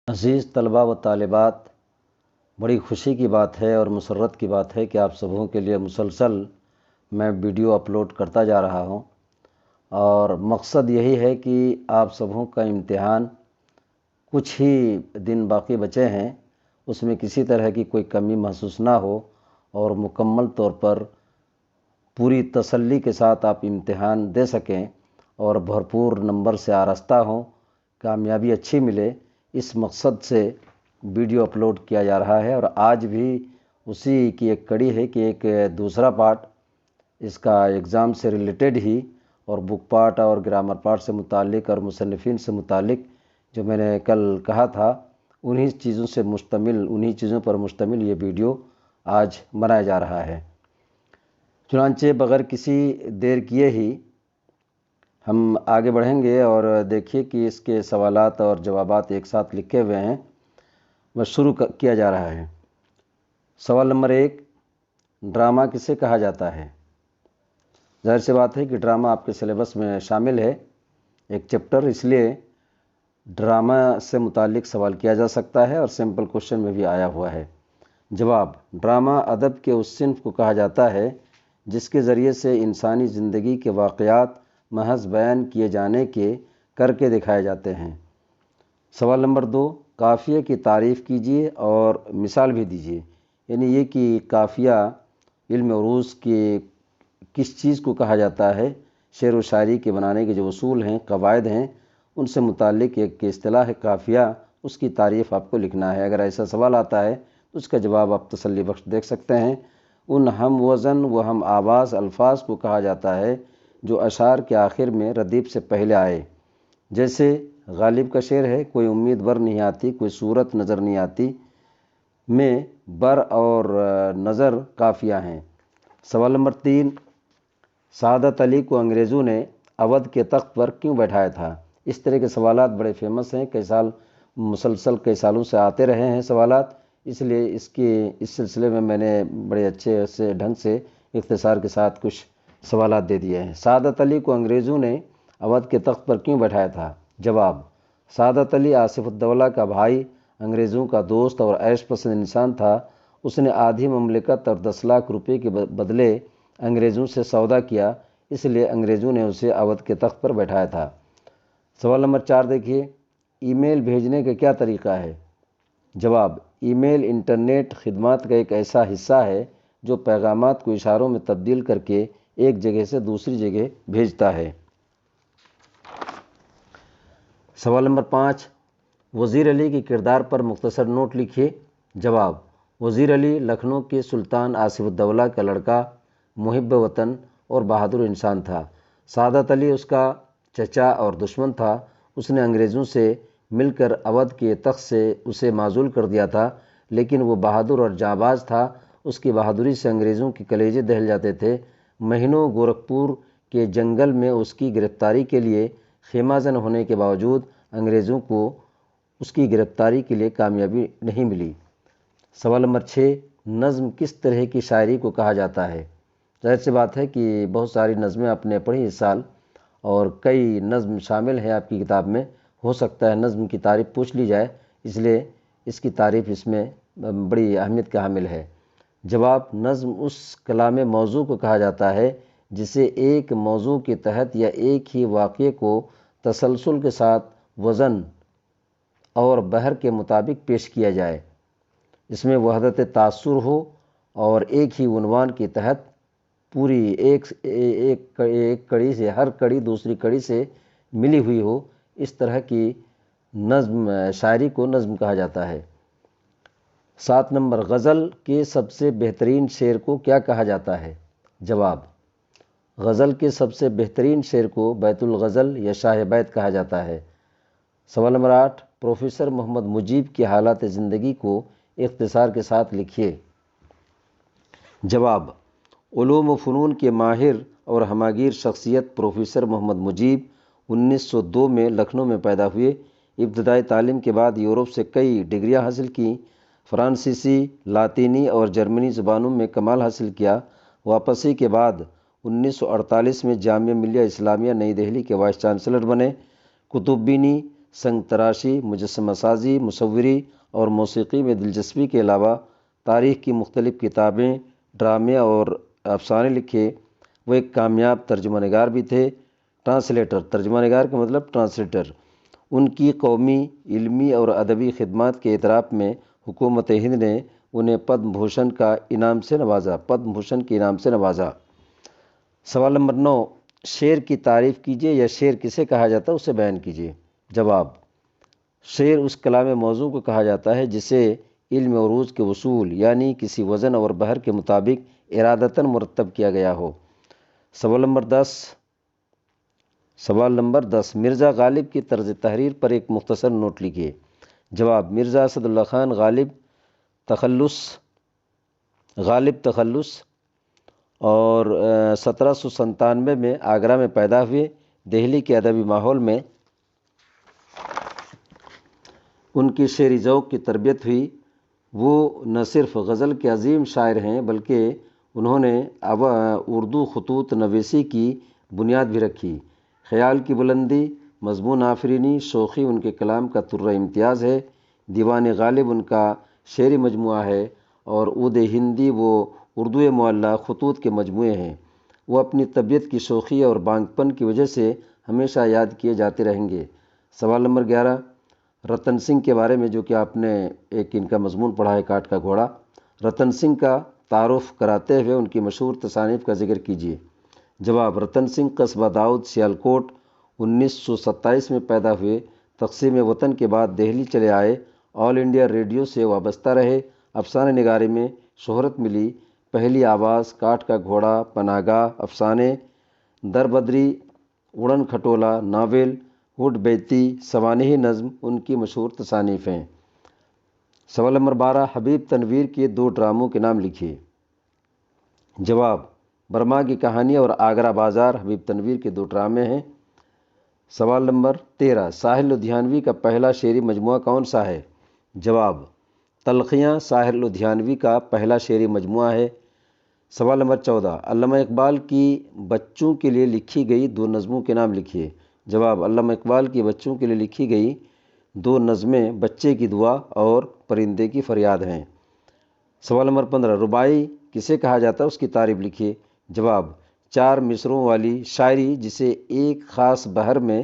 عزیز طلباء و طالبات، بڑی خوشی کی بات ہے اور مسرت کی بات ہے کہ آپ سبوں کے لیے مسلسل میں ویڈیو اپلوڈ کرتا جا رہا ہوں، اور مقصد یہی ہے کہ آپ سبوں کا امتحان کچھ ہی دن باقی بچے ہیں، اس میں کسی طرح کی کوئی کمی محسوس نہ ہو اور مکمل طور پر پوری تسلی کے ساتھ آپ امتحان دے سکیں اور بھرپور نمبر سے آراستہ ہوں، کامیابی اچھی ملے۔ اس مقصد سے ویڈیو اپلوڈ کیا جا رہا ہے، اور آج بھی اسی کی ایک کڑی ہے کہ ایک دوسرا پارٹ اس کا ایگزام سے ریلیٹڈ ہی اور بک پارٹ اور گرامر پارٹ سے متعلق اور مصنفین سے متعلق جو میں نے کل کہا تھا، انہی چیزوں پر مشتمل یہ ویڈیو آج بنایا جا رہا ہے۔ چنانچہ بغیر کسی دیر کیے ہی ہم آگے بڑھیں گے، اور دیکھیے کہ اس کے سوالات اور جوابات ایک ساتھ لکھے ہوئے ہیں۔ بس شروع کیا جا رہا ہے۔ سوال نمبر 1، ڈرامہ کسے کہا جاتا ہے؟ ظاہر سی بات ہے کہ ڈرامہ آپ کے سلیبس میں شامل ہے، ایک چیپٹر، اس لیے ڈرامہ سے متعلق سوال کیا جا سکتا ہے اور سمپل کوشچن میں بھی آیا ہوا ہے۔ جواب: ڈرامہ ادب کے اس صنف کو کہا جاتا ہے جس کے ذریعے سے انسانی زندگی کے واقعات محض بیان کیے جانے کے کر کے دکھائے جاتے ہیں۔ سوال نمبر 2، قافیے کی تعریف کیجیے اور مثال بھی دیجیے۔ یعنی یہ کہ قافیہ علم عروض کے کس چیز کو کہا جاتا ہے؟ شعر و شاعری کے بنانے کے جو اصول ہیں، قواعد ہیں، ان سے متعلق ایک اصطلاح ہے قافیہ، اس کی تعریف آپ کو لکھنا ہے۔ اگر ایسا سوال آتا ہے تو اس کا جواب آپ تسلی بخش دیکھ سکتے ہیں۔ ان ہم وزن و ہم آواز الفاظ کو کہا جاتا ہے جو اشعار کے آخر میں ردیف سے پہلے آئے۔ جیسے غالب کا شعر ہے، کوئی امید بر نہیں آتی، کوئی صورت نظر نہیں آتی، میں بر اور نظر قافیہ ہیں۔ سوال نمبر 3، سعادت علی کو انگریزوں نے اودھ کے تخت پر کیوں بیٹھایا تھا؟ اس طرح کے سوالات بڑے فیمس ہیں، کئی سالوں سے آتے رہے ہیں سوالات، اس لیے اس سلسلے میں نے بڑے اچھے سے ڈھنگ سے اختصار کے ساتھ کچھ سوالات دے دیے ہیں۔ سعادت علی کو انگریزوں نے اودھ کے تخت پر کیوں بیٹھایا تھا؟ جواب: سعادت علی آصف الدولہ کا بھائی، انگریزوں کا دوست اور عیش پسند انسان تھا۔ اس نے آدھی مملکت اور 10 لاکھ روپے کے بدلے انگریزوں سے سودا کیا، اس لیے انگریزوں نے اسے اودھ کے تخت پر بیٹھایا تھا۔ سوال نمبر 4 دیکھیے، ای میل بھیجنے کا کیا طریقہ ہے؟ جواب: ای میل انٹرنیٹ خدمات کا ایک ایسا حصہ ہے جو پیغامات کو اشاروں میں تبدیل کر کے ایک جگہ سے دوسری جگہ بھیجتا ہے۔ سوال نمبر 5، وزیر علی کے کردار پر مختصر نوٹ لکھیے۔ جواب: وزیر علی لکھنؤ کے سلطان آصف الدولہ کا لڑکا، محب وطن اور بہادر انسان تھا۔ سعادت علی اس کا چچا اور دشمن تھا۔ اس نے انگریزوں سے مل کر اودھ کے تخت سے اسے معزول کر دیا تھا، لیکن وہ بہادر اور جانباز تھا۔ اس کی بہادری سے انگریزوں کے کلیجے دہل جاتے تھے۔ مہینوں گورکھپور کے جنگل میں اس کی گرفتاری کے لیے خیمہ زن ہونے کے باوجود انگریزوں کو اس کی گرفتاری کے لیے کامیابی نہیں ملی۔ سوال نمبر 6، نظم کس طرح کی شاعری کو کہا جاتا ہے؟ ظاہر سی بات ہے کہ بہت ساری نظمیں آپ نے پڑھی اس سال، اور کئی نظم شامل ہیں آپ کی کتاب میں۔ ہو سکتا ہے نظم کی تعریف پوچھ لی جائے، اس لیے اس کی تعریف اس میں بڑی اہمیت کا حامل ہے۔ جواب: نظم اس کلام موضوع کو کہا جاتا ہے جسے ایک موضوع کے تحت یا ایک ہی واقعے کو تسلسل کے ساتھ وزن اور بحر کے مطابق پیش کیا جائے۔ اس میں وحدت تاثر ہو اور ایک ہی عنوان کے تحت پوری ایک کڑی سے ہر کڑی دوسری کڑی سے ملی ہوئی ہو، اس طرح کی نظم شاعری کو نظم کہا جاتا ہے۔ 7 نمبر، غزل کے سب سے بہترین شعر کو کیا کہا جاتا ہے؟ جواب: غزل کے سب سے بہترین شعر کو بیت الغزل یا شاہ بیت کہا جاتا ہے۔ سوال نمبر 8، پروفیسر محمد مجیب کی حالات زندگی کو اختصار کے ساتھ لکھیے۔ جواب: علوم و فنون کے ماہر اور ہمہ گیر شخصیت پروفیسر محمد مجیب 1902 میں لکھنؤ میں پیدا ہوئے۔ ابتدائی تعلیم کے بعد یورپ سے کئی ڈگریاں حاصل کیں۔ فرانسیسی، لاطینی اور جرمنی زبانوں میں کمال حاصل کیا۔ واپسی کے بعد 1948 میں جامعہ ملیہ اسلامیہ نئی دہلی کے وائس چانسلر بنے۔ کتب بینی، سنگ تراشی، مجسمہ سازی، مصوری اور موسیقی میں دلچسپی کے علاوہ تاریخ کی مختلف کتابیں، ڈرامے اور افسانے لکھے۔ وہ ایک کامیاب ترجمہ نگار بھی تھے۔ ٹرانسلیٹر، ترجمہ نگار کا مطلب ٹرانسلیٹر۔ ان کی قومی، علمی اور ادبی خدمات کے اعتراف میں حکومت ہند نے انہیں پدم بھوشن کے انعام سے نوازا۔ سوال نمبر 9، شعر کی تعریف کیجیے یا شعر کسے کہا جاتا ہے اسے بیان کیجیے۔ جواب، شعر اس کلام موضوع کو کہا جاتا ہے جسے علم عروج کے اصول یعنی کسی وزن اور بحر کے مطابق ارادتاً مرتب کیا گیا ہو۔ سوال نمبر 10، مرزا غالب کی طرز تحریر پر ایک مختصر نوٹ لکھیے۔ جواب، مرزا اسد اللہ خان غالب تخلص اور 1797 میں آگرہ میں پیدا ہوئے۔ دہلی کے ادبی ماحول میں ان کی شعری ذوق کی تربیت ہوئی۔ وہ نہ صرف غزل کے عظیم شاعر ہیں بلکہ انہوں نے اردو خطوط نویسی کی بنیاد بھی رکھی۔ خیال کی بلندی، مضمون آفرینی، شوخی ان کے کلام کا طرۂ امتیاز ہے۔ دیوان غالب ان کا شعری مجموعہ ہے اور عود ہندی و اردو معلی خطوط کے مجموعے ہیں۔ وہ اپنی طبیعت کی شوخی اور بانگ پن کی وجہ سے ہمیشہ یاد کیے جاتے رہیں گے۔ سوال نمبر 11، رتن سنگھ کے بارے میں جو کہ آپ نے ایک ان کا مضمون پڑھا ہے، کاٹ کا گھوڑا۔ رتن سنگھ کا تعارف کراتے ہوئے ان کی مشہور تصانیف کا ذکر کیجیے۔ جواب، رتن سنگھ قصبہ داؤد سیالکوٹ 1927 میں پیدا ہوئے۔ تقسیم وطن کے بعد دہلی چلے آئے۔ آل انڈیا ریڈیو سے وابستہ رہے۔ افسانے نگاری میں شہرت ملی۔ پہلی آواز، کاٹ کا گھوڑا، پناہ گاہ، افسانے، دربدری، اڑن کھٹولا، ناول، وڈ بیتی، سوانحی نظم ان کی مشہور تصانیف ہیں۔ سوال نمبر 12، حبیب تنویر کے 2 ڈراموں کے نام لکھیے۔ جواب، برما کی کہانی اور آگرہ بازار حبیب تنویر کے 2 ڈرامے ہیں۔ سوال نمبر 13، ساحر لدھیانوی کا پہلا شعری مجموعہ کون سا ہے؟ جواب، تلخیاں ساحر لدھیانوی کا پہلا شعری مجموعہ ہے۔ سوال نمبر 14، علامہ اقبال کی بچوں کے لیے لکھی گئی 2 نظموں کے نام لکھیے۔ جواب، علامہ اقبال کی بچوں کے لیے لکھی گئی 2 نظمیں بچے کی دعا اور پرندے کی فریاد ہیں۔ سوال نمبر 15، رباعی کسے کہا جاتا ہے اس کی تعریف لکھیے۔ جواب، 4 مصرعوں والی شاعری جسے ایک خاص بحر میں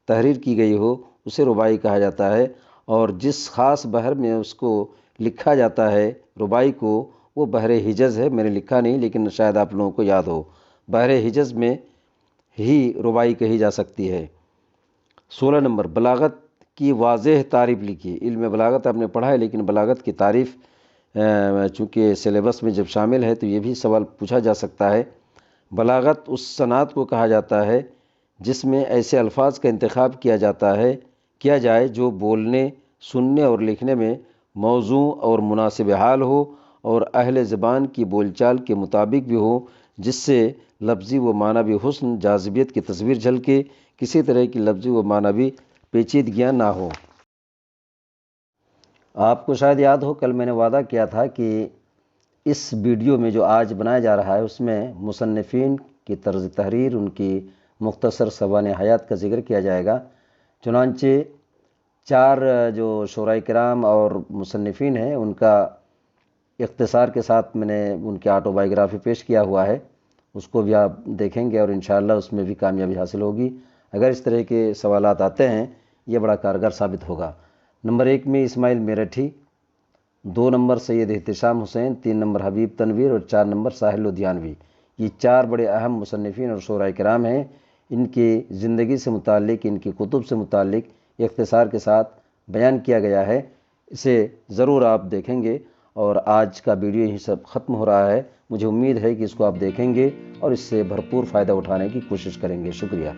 تحریر کی گئی ہو اسے رباعی کہا جاتا ہے، اور جس خاص بحر میں اس کو لکھا جاتا ہے رباعی کو وہ بحر حجاز ہے۔ میں نے لکھا نہیں لیکن شاید آپ لوگوں کو یاد ہو، بحر حجاز میں ہی رباعی کہی جا سکتی ہے۔ 16 نمبر، بلاغت کی واضح تعریف لکھیے۔ علم بلاغت آپ نے پڑھا ہے لیکن بلاغت کی تعریف چونکہ سلیبس میں جب شامل ہے تو یہ بھی سوال پوچھا جا سکتا ہے۔ بلاغت اس صنعت کو کہا جاتا ہے جس میں ایسے الفاظ کا انتخاب کیا جائے جو بولنے، سننے اور لکھنے میں موزوں اور مناسب حال ہو اور اہل زبان کی بول چال کے مطابق بھی ہو، جس سے لفظی و معنوی حسن جاذبیت کی تصویر جھلکے، کسی طرح کی لفظی و معنوی پیچیدگیاں نہ ہو۔ آپ کو شاید یاد ہو کل میں نے وعدہ کیا تھا کہ اس ویڈیو میں جو آج بنایا جا رہا ہے اس میں مصنفین کی طرز تحریر، ان کی مختصر سوانح حیات کا ذکر کیا جائے گا۔ چنانچہ 4 جو شعراء کرام اور مصنفین ہیں ان کا اختصار کے ساتھ میں نے ان کی آٹو بایوگرافی پیش کیا ہوا ہے، اس کو بھی آپ دیکھیں گے اور انشاءاللہ اس میں بھی کامیابی حاصل ہوگی۔ اگر اس طرح کے سوالات آتے ہیں یہ بڑا کارگر ثابت ہوگا۔ نمبر 1 میں اسماعیل میرٹھی، 2 نمبر سید احتشام حسین، 3 نمبر حبیب تنویر اور 4 نمبر ساحر لدھیانوی۔ یہ 4 بڑے اہم مصنفین اور شعراء کرام ہیں۔ ان کی زندگی سے متعلق، ان کی کتب سے متعلق اختصار کے ساتھ بیان کیا گیا ہے، اسے ضرور آپ دیکھیں گے۔ اور آج کا ویڈیو یہیں سب ختم ہو رہا ہے۔ مجھے امید ہے کہ اس کو آپ دیکھیں گے اور اس سے بھرپور فائدہ اٹھانے کی کوشش کریں گے۔ شکریہ۔